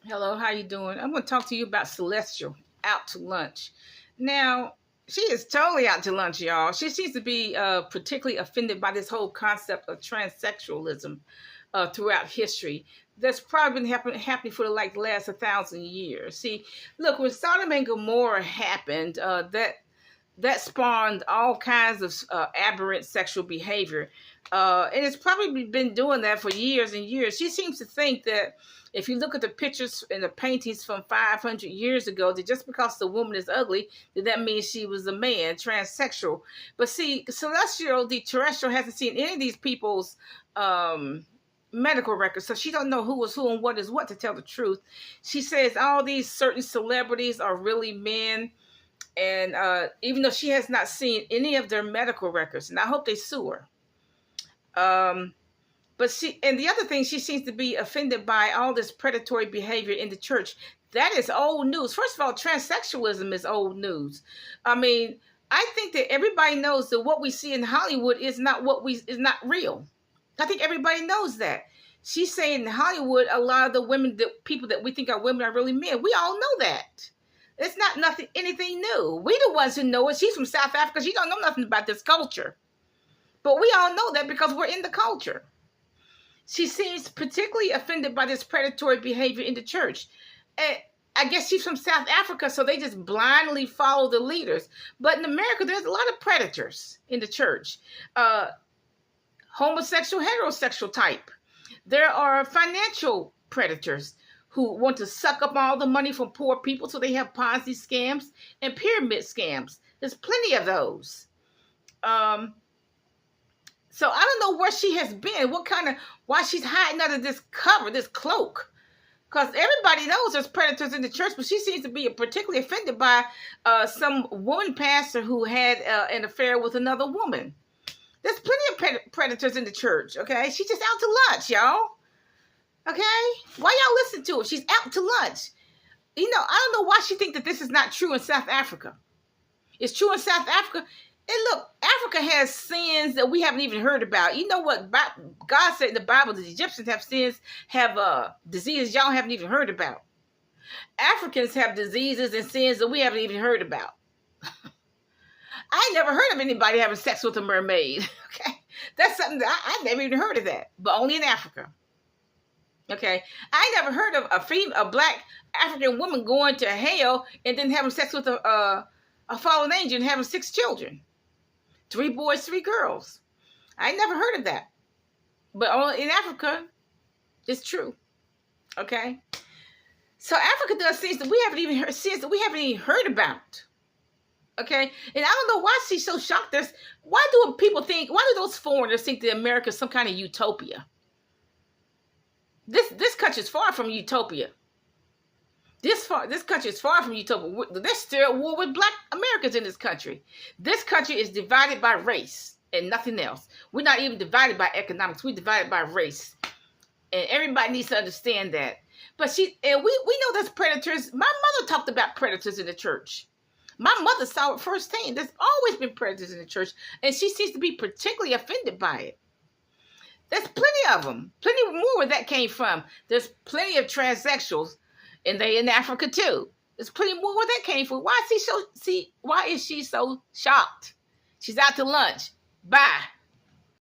Hello, how you doing? I'm going to talk to you about Celestial out to lunch. Now, she is totally out to lunch, y'all. She seems to be particularly offended by this whole concept of transsexualism throughout history. That's probably been happening for like the last 1,000 years. See, look, when Sodom and Gomorrah happened, that spawned all kinds of aberrant sexual behavior. And it's probably been doing that for years and years. She seems to think that if you look at the pictures and the paintings from 500 years ago, that just because the woman is ugly, that means she was a man, transsexual. But see, Celestial, the terrestrial, hasn't seen any of these people's medical records, so she don't know who is who and what is what, to tell the truth. She says all these certain celebrities are really men, and even though she has not seen any of their medical records, and I hope they sue her. But she, and the other thing, she seems to be offended by all this predatory behavior in the church. That is old news. First of all, transsexualism is old news. I mean, I think that everybody knows that what we see in Hollywood is not real. I think everybody knows that. She's saying in Hollywood, a lot of the women, the people that we think are women, are really men. We all know that. It's not anything new. We the ones who know it. She's from South Africa. She don't know nothing about this culture. But we all know that because we're in the culture. She seems particularly offended by this predatory behavior in the church. And I guess she's from South Africa, so they just blindly follow the leaders. But in America, there's a lot of predators in the church. Homosexual, heterosexual type. There are financial predators who want to suck up all the money from poor people, so they have Ponzi scams and pyramid scams. There's plenty of those. So I don't know where she has been, why she's hiding under this cover, this cloak. Because everybody knows there's predators in the church, but she seems to be particularly offended by some woman pastor who had an affair with another woman. There's plenty of predators in the church, okay? She's just out to lunch, y'all. Okay? Why y'all listen to her? She's out to lunch. You know, I don't know why she thinks that this is not true in South Africa. It's true in South Africa. And look, Africa has sins that we haven't even heard about. You know what God said in the Bible? The Egyptians have sins, have diseases y'all haven't even heard about. Africans have diseases and sins that we haven't even heard about. I never heard of anybody having sex with a mermaid. Okay, that's something that I never even heard of that, but only in Africa. Okay, I never heard of a black African woman going to hell and then having sex with a fallen angel and having 6 children. 3 boys, 3 girls. I never heard of that. But in Africa, it's true. Okay? So Africa does things that we haven't even heard about. Okay? And I don't know why she's so shocked. Why do those foreigners think that America is some kind of utopia? This country is far from utopia. This country is far from utopia. There's still a war with black Americans in this country. This country is divided by race and nothing else. We're not even divided by economics. We're divided by race. And everybody needs to understand that. But we know there's predators. My mother talked about predators in the church. My mother saw it firsthand. There's always been predators in the church. And she seems to be particularly offended by it. There's plenty of them. Plenty more where that came from. There's plenty of transsexuals. And they in Africa too. There's plenty more where that came from. Why is she so shocked? She's out to lunch. Bye.